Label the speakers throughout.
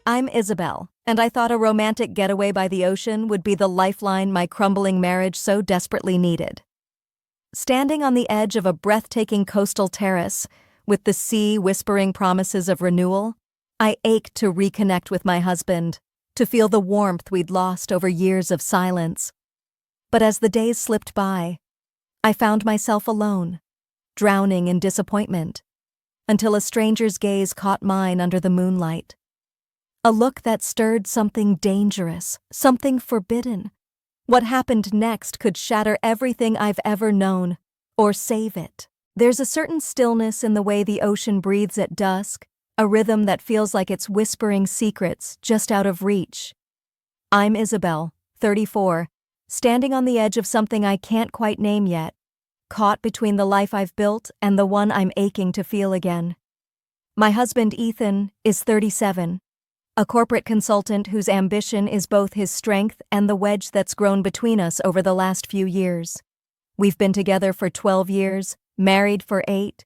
Speaker 1: I'm Isabel, and I thought a romantic getaway by the ocean would be the lifeline my crumbling marriage so desperately needed. Standing on the edge of a breathtaking coastal terrace, with the sea whispering promises of renewal, I ached to reconnect with my husband, to feel the warmth we'd lost over years of silence. But as the days slipped by, I found myself alone, drowning in disappointment, until a stranger's gaze caught mine under the moonlight. A look that stirred something dangerous, something forbidden. What happened next could shatter everything I've ever known, or save it. There's a certain stillness in the way the ocean breathes at dusk, a rhythm that feels like it's whispering secrets just out of reach. I'm Isabel, 34, standing on the edge of something I can't quite name yet, caught between the life I've built and the one I'm aching to feel again. My husband, Ethan, is 37, a corporate consultant whose ambition is both his strength and the wedge that's grown between us over the last few years. We've been together for 12 years, married for 8,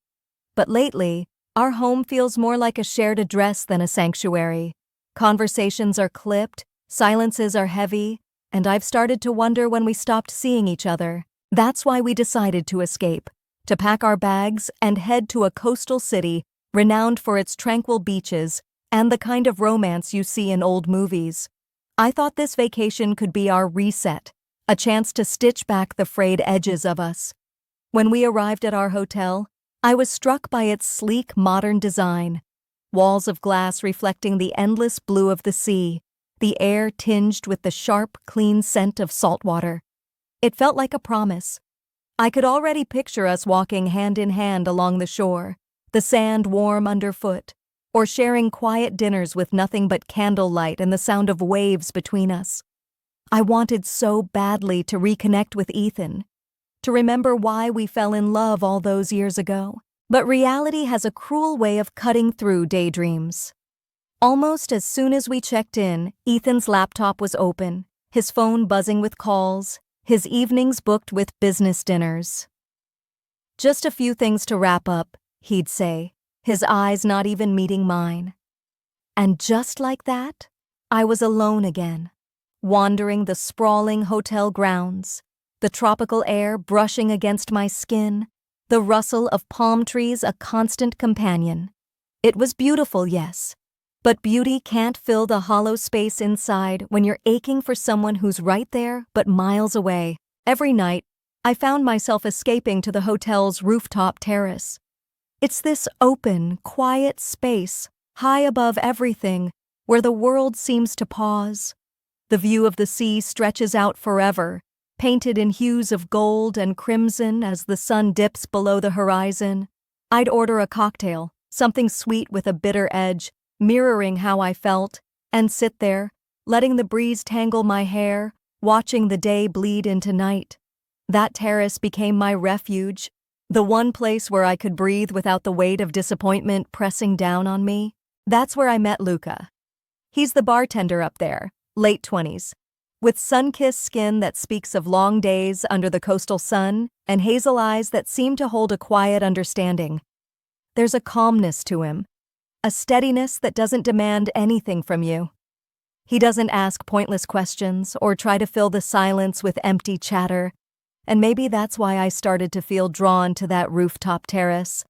Speaker 1: but lately, our home feels more like a shared address than a sanctuary. Conversations are clipped, silences are heavy, and I've started to wonder when we stopped seeing each other. That's why we decided to escape, to pack our bags and head to a coastal city renowned for its tranquil beaches and the kind of romance you see in old movies. I thought this vacation could be our reset, a chance to stitch back the frayed edges of us. When we arrived at our hotel, I was struck by its sleek, modern design. Walls of glass reflecting the endless blue of the sea, the air tinged with the sharp, clean scent of salt water. It felt like a promise. I could already picture us walking hand in hand along the shore, the sand warm underfoot, or sharing quiet dinners with nothing but candlelight and the sound of waves between us. I wanted so badly to reconnect with Ethan, to remember why we fell in love all those years ago. But reality has a cruel way of cutting through daydreams. Almost as soon as we checked in, Ethan's laptop was open, his phone buzzing with calls, his evenings booked with business dinners. "Just a few things to wrap up," he'd say, his eyes not even meeting mine. And just like that, I was alone again, wandering the sprawling hotel grounds, the tropical air brushing against my skin, the rustle of palm trees a constant companion. It was beautiful, yes, but beauty can't fill the hollow space inside when you're aching for someone who's right there but miles away. Every night, I found myself escaping to the hotel's rooftop terrace. It's this open, quiet space, high above everything, where the world seems to pause. The view of the sea stretches out forever, painted in hues of gold and crimson as the sun dips below the horizon. I'd order a cocktail, something sweet with a bitter edge, mirroring how I felt, and sit there, letting the breeze tangle my hair, watching the day bleed into night. That terrace became my refuge, the one place where I could breathe without the weight of disappointment pressing down on me. That's where I met Luca. He's the bartender up there, late 20s, with sun-kissed skin that speaks of long days under the coastal sun and hazel eyes that seem to hold a quiet understanding. There's a calmness to him, a steadiness that doesn't demand anything from you. He doesn't ask pointless questions or try to fill the silence with empty chatter. And maybe that's why I started to feel drawn to that rooftop terrace,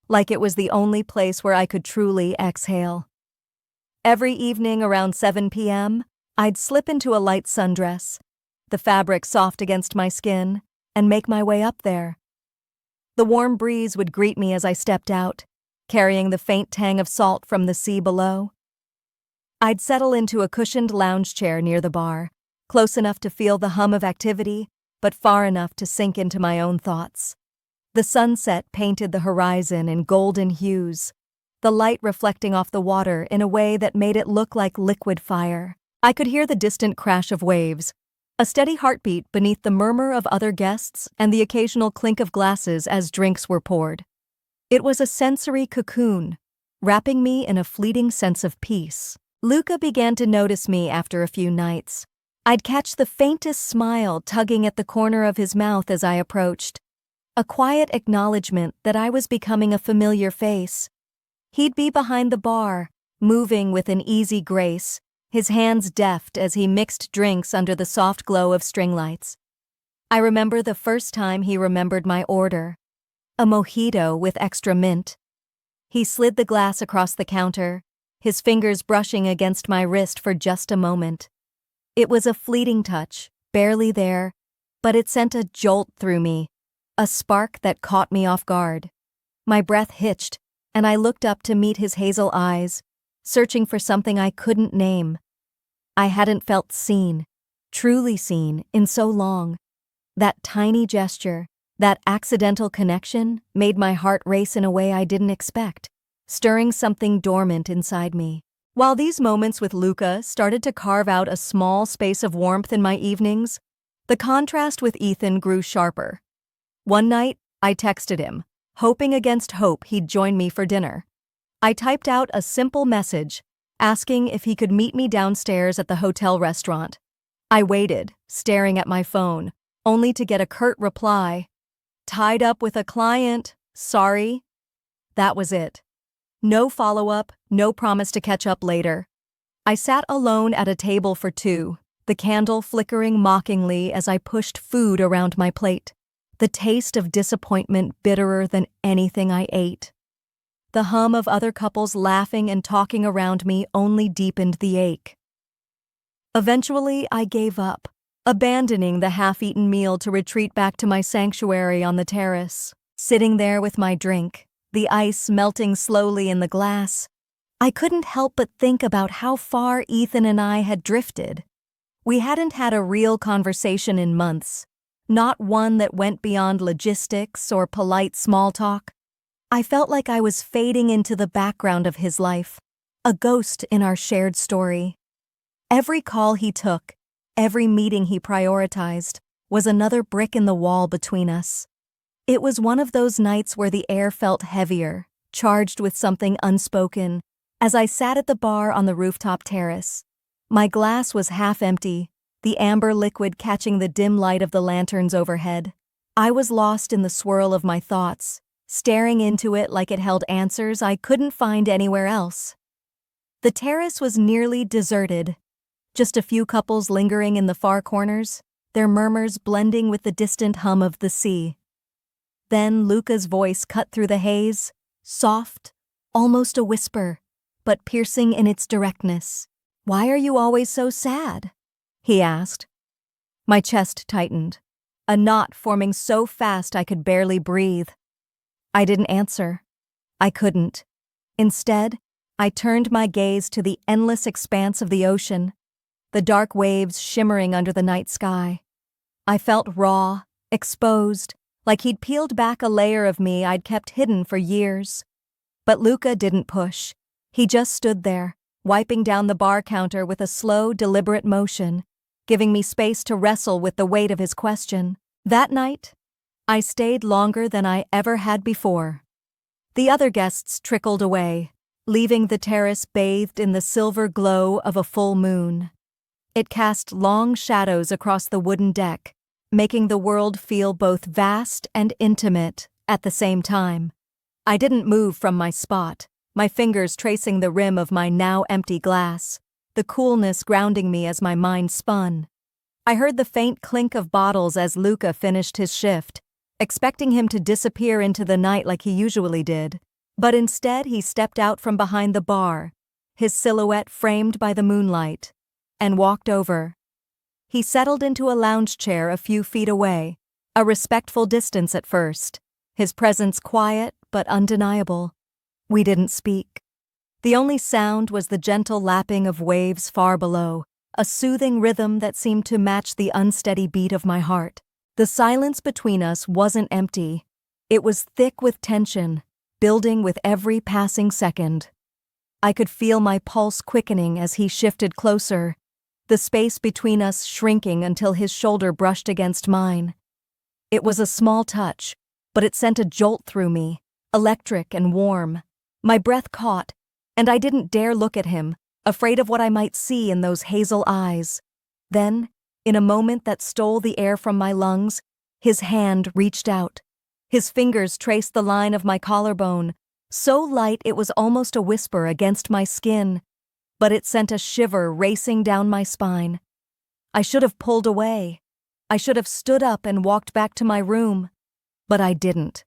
Speaker 1: like it was the only place where I could truly exhale. Every evening around 7 p.m., I'd slip into a light sundress, the fabric soft against my skin, and make my way up there. The warm breeze would greet me as I stepped out, carrying the faint tang of salt from the sea below. I'd settle into a cushioned lounge chair near the bar, close enough to feel the hum of activity, but far enough to sink into my own thoughts. The sunset painted the horizon in golden hues, the light reflecting off the water in a way that made it look like liquid fire. I could hear the distant crash of waves, a steady heartbeat beneath the murmur of other guests and the occasional clink of glasses as drinks were poured. It was a sensory cocoon, wrapping me in a fleeting sense of peace. Luca began to notice me after a few nights. I'd catch the faintest smile tugging at the corner of his mouth as I approached, a quiet acknowledgement that I was becoming a familiar face. He'd be behind the bar, moving with an easy grace, his hands deft as he mixed drinks under the soft glow of string lights. I remember the first time he remembered my order, a mojito with extra mint. He slid the glass across the counter, his fingers brushing against my wrist for just a moment. It was a fleeting touch, barely there, but it sent a jolt through me, a spark that caught me off guard. My breath hitched, and I looked up to meet his hazel eyes, searching for something I couldn't name. I hadn't felt seen, truly seen, in so long. That tiny gesture, that accidental connection, made my heart race in a way I didn't expect, stirring something dormant inside me. While these moments with Luca started to carve out a small space of warmth in my evenings, the contrast with Ethan grew sharper. One night, I texted him, hoping against hope he'd join me for dinner. I typed out a simple message, asking if he could meet me downstairs at the hotel restaurant. I waited, staring at my phone, only to get a curt reply. "Tied up with a client, sorry." That was it. No follow-up, no promise to catch up later. I sat alone at a table for two, the candle flickering mockingly as I pushed food around my plate, the taste of disappointment bitterer than anything I ate. The hum of other couples laughing and talking around me only deepened the ache. Eventually, I gave up, abandoning the half-eaten meal to retreat back to my sanctuary on the terrace. Sitting there with my drink, the ice melting slowly in the glass, I couldn't help but think about how far Ethan and I had drifted. We hadn't had a real conversation in months, not one that went beyond logistics or polite small talk. I felt like I was fading into the background of his life, a ghost in our shared story. Every call he took, every meeting he prioritized, was another brick in the wall between us. It was one of those nights where the air felt heavier, charged with something unspoken, as I sat at the bar on the rooftop terrace. My glass was half empty, the amber liquid catching the dim light of the lanterns overhead. I was lost in the swirl of my thoughts, staring into it like it held answers I couldn't find anywhere else. The terrace was nearly deserted, just a few couples lingering in the far corners, their murmurs blending with the distant hum of the sea. Then Luca's voice cut through the haze, soft, almost a whisper, but piercing in its directness. "Why are you always so sad?" he asked. My chest tightened, a knot forming so fast I could barely breathe. I didn't answer. I couldn't. Instead, I turned my gaze to the endless expanse of the ocean, the dark waves shimmering under the night sky. I felt raw, exposed, like he'd peeled back a layer of me I'd kept hidden for years. But Luca didn't push. He just stood there, wiping down the bar counter with a slow, deliberate motion, giving me space to wrestle with the weight of his question. That night, I stayed longer than I ever had before. The other guests trickled away, leaving the terrace bathed in the silver glow of a full moon. It cast long shadows across the wooden deck, making the world feel both vast and intimate at the same time. I didn't move from my spot, my fingers tracing the rim of my now empty glass, the coolness grounding me as my mind spun. I heard the faint clink of bottles as Luca finished his shift, expecting him to disappear into the night like he usually did. But instead he stepped out from behind the bar, his silhouette framed by the moonlight, and walked over. He settled into a lounge chair a few feet away, a respectful distance at first, his presence quiet but undeniable. We didn't speak. The only sound was the gentle lapping of waves far below, a soothing rhythm that seemed to match the unsteady beat of my heart. The silence between us wasn't empty. It was thick with tension, building with every passing second. I could feel my pulse quickening as he shifted closer, the space between us shrinking until his shoulder brushed against mine. It was a small touch, but it sent a jolt through me, electric and warm. My breath caught, and I didn't dare look at him, afraid of what I might see in those hazel eyes. Then, in a moment that stole the air from my lungs, his hand reached out. His fingers traced the line of my collarbone, So light it was almost a whisper against my skin, but it sent a shiver racing down my spine. I should have pulled away. I should have stood up and walked back to my room, but I didn't.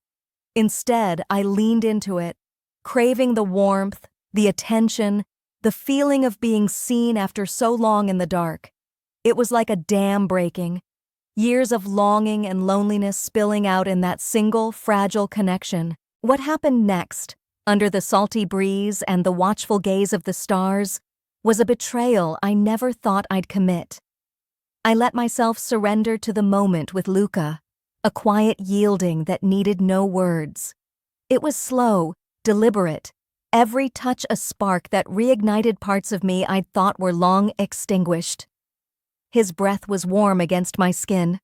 Speaker 1: Instead, I leaned into it, craving the warmth, the attention, the feeling of being seen after so long in the dark. It was like a dam breaking, years of longing and loneliness spilling out in that single, fragile connection. What happened next, under the salty breeze and the watchful gaze of the stars, was a betrayal I never thought I'd commit. I let myself surrender to the moment with Luca, a quiet yielding that needed no words. It was slow, deliberate, every touch a spark that reignited parts of me I'd thought were long extinguished. His breath was warm against my skin,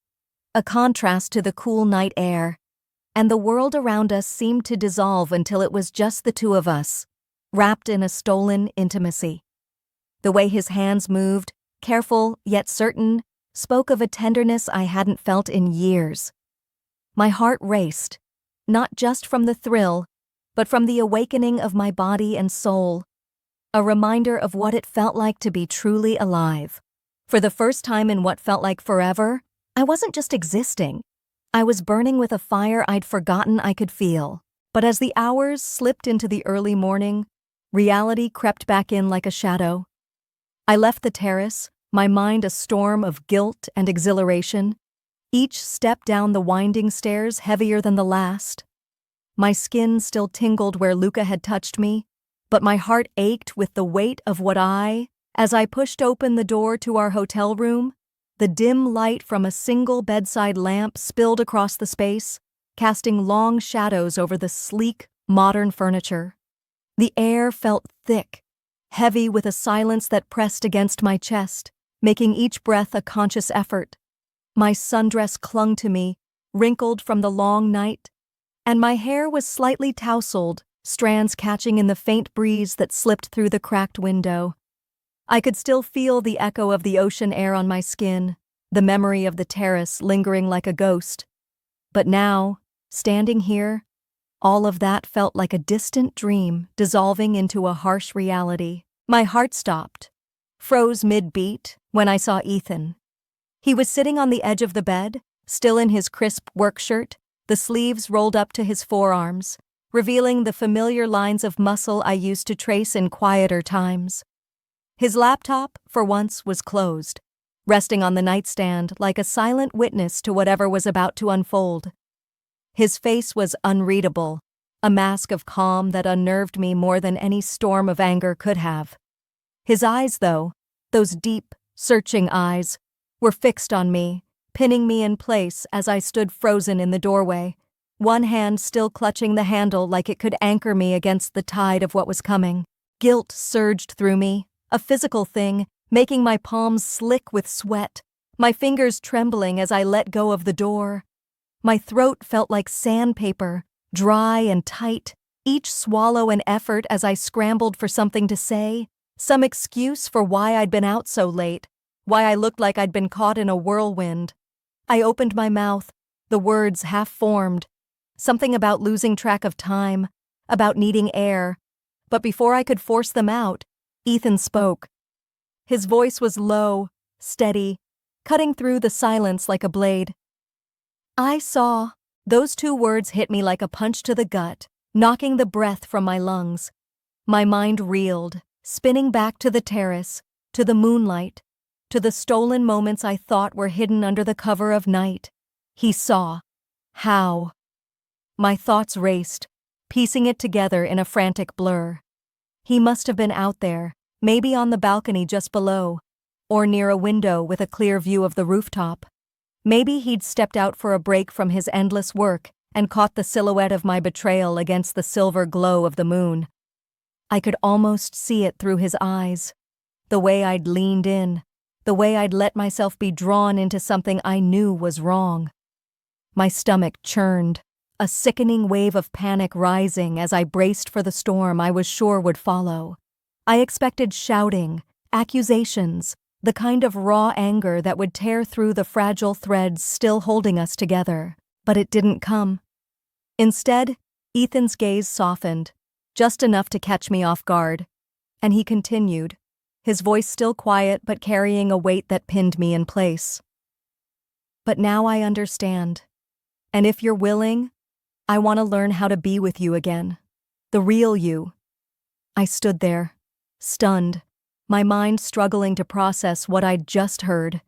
Speaker 1: a contrast to the cool night air, and the world around us seemed to dissolve until it was just the two of us, wrapped in a stolen intimacy. The way his hands moved, careful yet certain, spoke of a tenderness I hadn't felt in years. My heart raced, not just from the thrill, but from the awakening of my body and soul, a reminder of what it felt like to be truly alive. For the first time in what felt like forever, I wasn't just existing. I was burning with a fire I'd forgotten I could feel. But as the hours slipped into the early morning, reality crept back in like a shadow. I left the terrace, my mind a storm of guilt and exhilaration, each step down the winding stairs heavier than the last. My skin still tingled where Luca had touched me, but my heart ached with the weight of as I pushed open the door to our hotel room, the dim light from a single bedside lamp spilled across the space, casting long shadows over the sleek, modern furniture. The air felt thick, heavy with a silence that pressed against my chest, making each breath a conscious effort. My sundress clung to me, wrinkled from the long night, and my hair was slightly tousled, strands catching in the faint breeze that slipped through the cracked window. I could still feel the echo of the ocean air on my skin, the memory of the terrace lingering like a ghost. But now, standing here, all of that felt like a distant dream dissolving into a harsh reality. My heart stopped, froze mid-beat, when I saw Ethan. He was sitting on the edge of the bed, still in his crisp work shirt, the sleeves rolled up to his forearms, revealing the familiar lines of muscle I used to trace in quieter times. His laptop, for once, was closed, resting on the nightstand like a silent witness to whatever was about to unfold. His face was unreadable, a mask of calm that unnerved me more than any storm of anger could have. His eyes, though, those deep, searching eyes, were fixed on me, pinning me in place as I stood frozen in the doorway, one hand still clutching the handle like it could anchor me against the tide of what was coming. Guilt surged through me, a physical thing, making my palms slick with sweat, my fingers trembling as I let go of the door. My throat felt like sandpaper, dry and tight, each swallow an effort as I scrambled for something to say, some excuse for why I'd been out so late, why I looked like I'd been caught in a whirlwind. I opened my mouth, the words half-formed, something about losing track of time, about needing air, but before I could force them out, Ethan spoke. His voice was low, steady, cutting through the silence like a blade. I saw. Those two words hit me like a punch to the gut, knocking the breath from my lungs. My mind reeled, spinning back to the terrace, to the moonlight, to the stolen moments I thought were hidden under the cover of night. He saw. How? My thoughts raced, piecing it together in a frantic blur. He must have been out there, maybe on the balcony just below, or near a window with a clear view of the rooftop. Maybe he'd stepped out for a break from his endless work and caught the silhouette of my betrayal against the silver glow of the moon. I could almost see it through his eyes, the way I'd leaned in, the way I'd let myself be drawn into something I knew was wrong. My stomach churned, a sickening wave of panic rising as I braced for the storm I was sure would follow. I expected shouting, accusations, the kind of raw anger that would tear through the fragile threads still holding us together, but it didn't come. Instead, Ethan's gaze softened, just enough to catch me off guard. And he continued, his voice still quiet but carrying a weight that pinned me in place. But now I understand. And if you're willing, I want to learn how to be with you again. The real you. I stood there, stunned, my mind struggling to process what I'd just heard.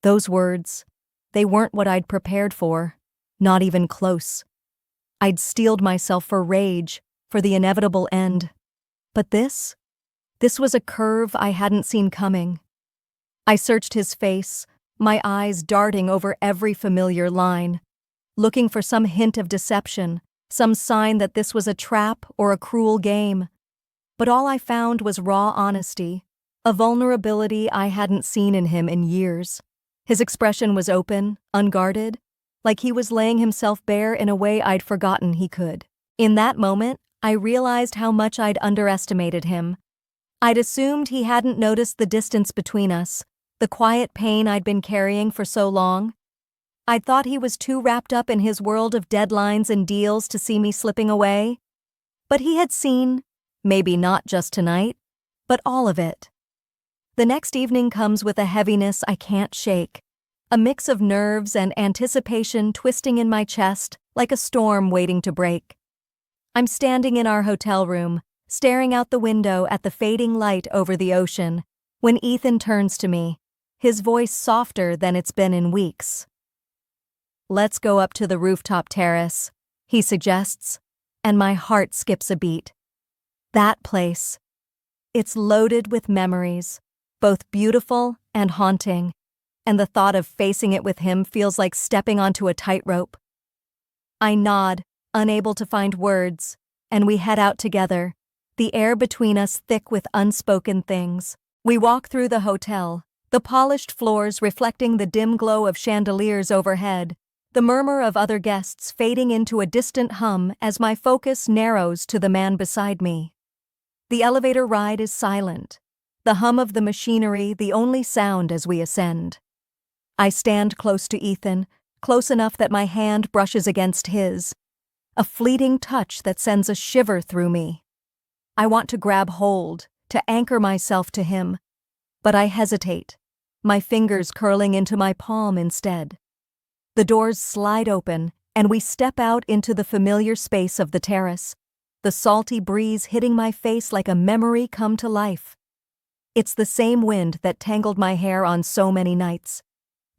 Speaker 1: Those words, they weren't what I'd prepared for, not even close. I'd steeled myself for rage, for the inevitable end. But this was a curve I hadn't seen coming. I searched his face, my eyes darting over every familiar line, looking for some hint of deception, some sign that this was a trap or a cruel game. But all I found was raw honesty, a vulnerability I hadn't seen in him in years. His expression was open, unguarded, like he was laying himself bare in a way I'd forgotten he could. In that moment, I realized how much I'd underestimated him. I'd assumed he hadn't noticed the distance between us, the quiet pain I'd been carrying for so long. I'd thought he was too wrapped up in his world of deadlines and deals to see me slipping away. But he had seen, maybe not just tonight, but all of it. The next evening comes with a heaviness I can't shake, a mix of nerves and anticipation twisting in my chest like a storm waiting to break. I'm standing in our hotel room, staring out the window at the fading light over the ocean, when Ethan turns to me, his voice softer than it's been in weeks. "Let's go up to the rooftop terrace," he suggests, and my heart skips a beat. That place. It's loaded with memories, both beautiful and haunting, and the thought of facing it with him feels like stepping onto a tightrope. I nod, unable to find words, and we head out together, the air between us thick with unspoken things. We walk through the hotel, the polished floors reflecting the dim glow of chandeliers overhead, the murmur of other guests fading into a distant hum as my focus narrows to the man beside me. The elevator ride is silent, the hum of the machinery the only sound as we ascend. I stand close to Ethan, close enough that my hand brushes against his, a fleeting touch that sends a shiver through me. I want to grab hold, to anchor myself to him, but I hesitate, my fingers curling into my palm instead. The doors slide open, and we step out into the familiar space of the terrace, the salty breeze hitting my face like a memory come to life. It's the same wind that tangled my hair on so many nights,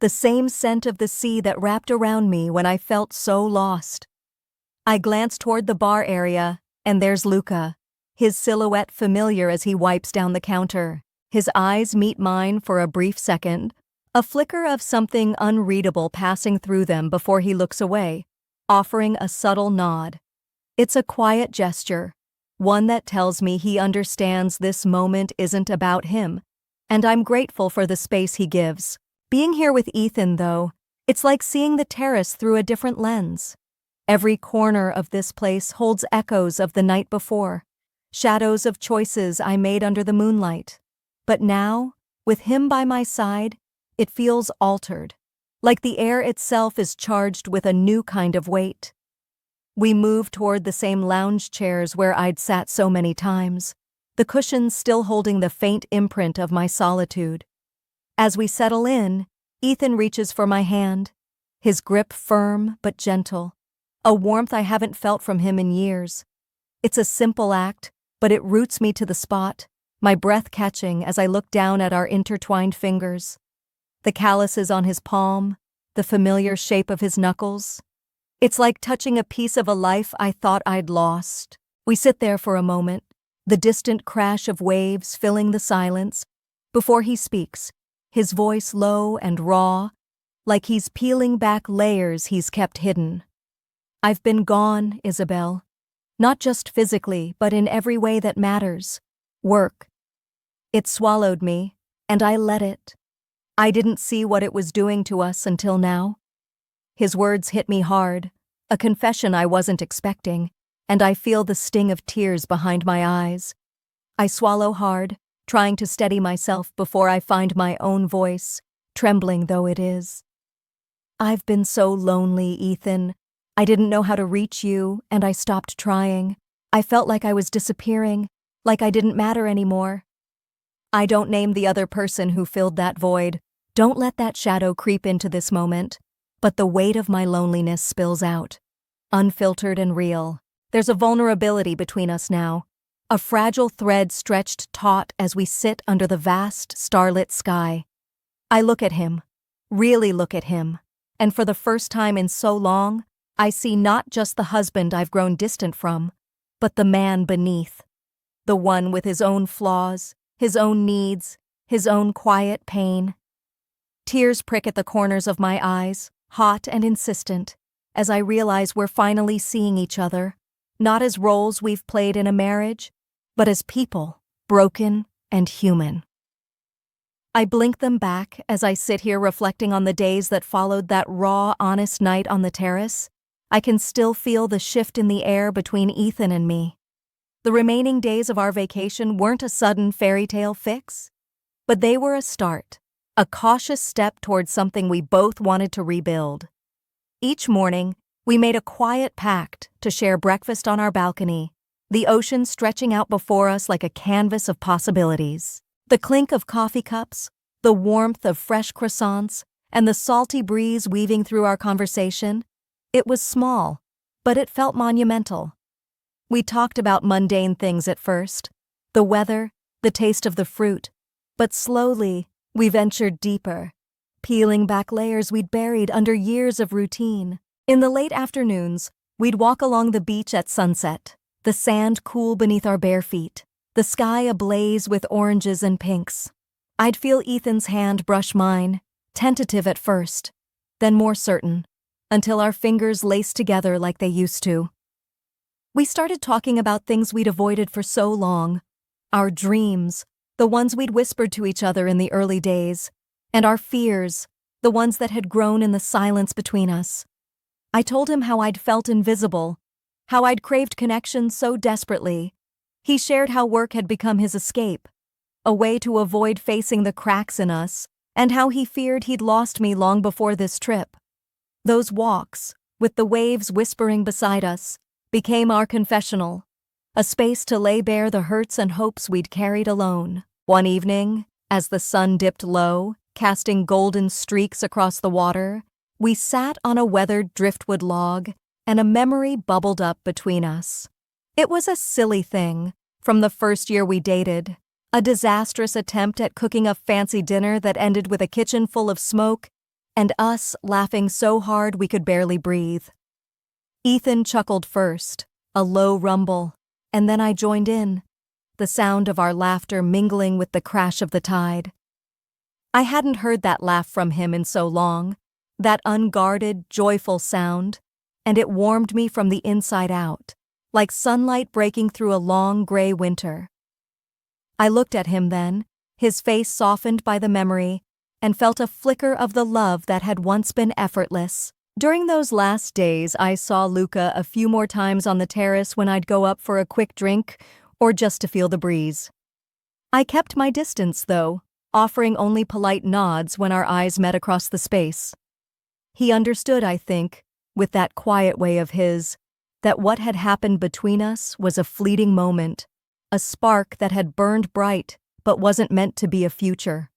Speaker 1: the same scent of the sea that wrapped around me when I felt so lost. I glance toward the bar area, and there's Luca, his silhouette familiar as he wipes down the counter. His eyes meet mine for a brief second, a flicker of something unreadable passing through them before he looks away, offering a subtle nod. It's a quiet gesture, one that tells me he understands this moment isn't about him, and I'm grateful for the space he gives. Being here with Ethan, though, it's like seeing the terrace through a different lens. Every corner of this place holds echoes of the night before, shadows of choices I made under the moonlight. But now, with him by my side, it feels altered, like the air itself is charged with a new kind of weight. We move toward the same lounge chairs where I'd sat so many times, the cushions still holding the faint imprint of my solitude. As we settle in, Ethan reaches for my hand, his grip firm but gentle, a warmth I haven't felt from him in years. It's a simple act, but it roots me to the spot, my breath catching as I look down at our intertwined fingers. The calluses on his palm, the familiar shape of his knuckles. It's like touching a piece of a life I thought I'd lost. We sit there for a moment, the distant crash of waves filling the silence, before he speaks, his voice low and raw, like he's peeling back layers he's kept hidden. "I've been gone, Isabel. Not just physically, but in every way that matters. Work. It swallowed me, and I let it. I didn't see what it was doing to us until now." His words hit me hard, a confession I wasn't expecting, and I feel the sting of tears behind my eyes. I swallow hard, trying to steady myself before I find my own voice, trembling though it is. "I've been so lonely, Ethan. I didn't know how to reach you, and I stopped trying. I felt like I was disappearing, like I didn't matter anymore. I don't name the other person who filled that void. Don't let that shadow creep into this moment. But the weight of my loneliness spills out. Unfiltered and real. There's a vulnerability between us now. A fragile thread stretched taut as we sit under the vast, starlit sky. I look at him, really look at him, and for the first time in so long, I see not just the husband I've grown distant from, but the man beneath. The one with his own flaws, his own needs, his own quiet pain. Tears prick at the corners of my eyes, hot and insistent, as I realize we're finally seeing each other, not as roles we've played in a marriage, but as people, broken and human. I blink them back as I sit here reflecting on the days that followed that raw, honest night on the terrace. I can still feel the shift in the air between Ethan and me. The remaining days of our vacation weren't a sudden fairy tale fix, but they were a start, a cautious step towards something we both wanted to rebuild. Each morning, we made a quiet pact to share breakfast on our balcony, the ocean stretching out before us like a canvas of possibilities. The clink of coffee cups, the warmth of fresh croissants, and the salty breeze weaving through our conversation. It was small, but it felt monumental. We talked about mundane things at first, the weather, the taste of the fruit, but slowly we ventured deeper, peeling back layers we'd buried under years of routine. In the late afternoons, we'd walk along the beach at sunset, the sand cool beneath our bare feet, the sky ablaze with oranges and pinks. I'd feel Ethan's hand brush mine, tentative at first, then more certain, until our fingers laced together like they used to. We started talking about things we'd avoided for so long, our dreams, the ones we'd whispered to each other in the early days, and our fears, the ones that had grown in the silence between us. I told him how I'd felt invisible, how I'd craved connection so desperately. He shared how work had become his escape, a way to avoid facing the cracks in us, and how he feared he'd lost me long before this trip. Those walks, with the waves whispering beside us, became our confessional, a space to lay bare the hurts and hopes we'd carried alone. One evening, as the sun dipped low, casting golden streaks across the water, we sat on a weathered driftwood log, and a memory bubbled up between us. It was a silly thing, from the first year we dated, a disastrous attempt at cooking a fancy dinner that ended with a kitchen full of smoke, and us laughing so hard we could barely breathe. Ethan chuckled first, a low rumble, and then I joined in, the sound of our laughter mingling with the crash of the tide. I hadn't heard that laugh from him in so long, that unguarded, joyful sound, and it warmed me from the inside out, like sunlight breaking through a long gray winter. I looked at him then, his face softened by the memory, and felt a flicker of the love that had once been effortless. During those last days, I saw Luca a few more times on the terrace when I'd go up for a quick drink or just to feel the breeze. I kept my distance, though, offering only polite nods when our eyes met across the space. He understood, I think, with that quiet way of his, that what had happened between us was a fleeting moment, a spark that had burned bright but wasn't meant to be a future.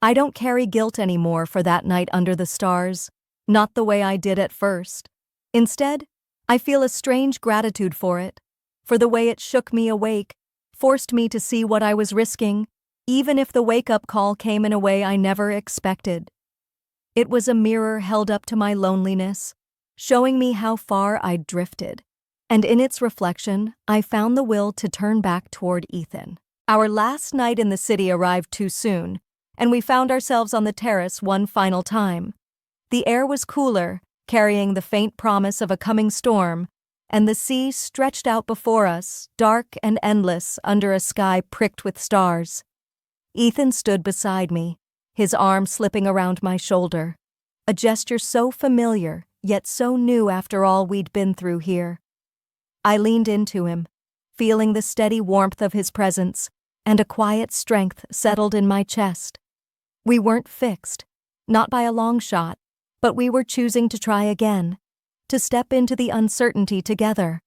Speaker 1: I don't carry guilt anymore for that night under the stars, not the way I did at first. Instead, I feel a strange gratitude for it, for the way it shook me awake, forced me to see what I was risking, even if the wake-up call came in a way I never expected. It was a mirror held up to my loneliness, showing me how far I'd drifted, and in its reflection, I found the will to turn back toward Ethan. Our last night in the city arrived too soon, and we found ourselves on the terrace one final time. The air was cooler, carrying the faint promise of a coming storm, and the sea stretched out before us, dark and endless under a sky pricked with stars. Ethan stood beside me, his arm slipping around my shoulder, a gesture so familiar, yet so new after all we'd been through here. I leaned into him, feeling the steady warmth of his presence, and a quiet strength settled in my chest. We weren't fixed, not by a long shot, but we were choosing to try again, to step into the uncertainty together.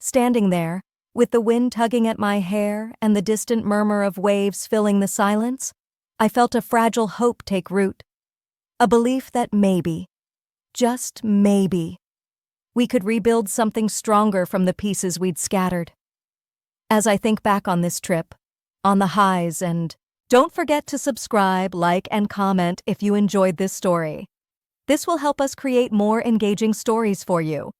Speaker 1: Standing there, with the wind tugging at my hair and the distant murmur of waves filling the silence, I felt a fragile hope take root. A belief that maybe, just maybe, we could rebuild something stronger from the pieces we'd scattered. As I think back on this trip, on the highs, and don't forget to subscribe, like, and comment if you enjoyed this story. This will help us create more engaging stories for you.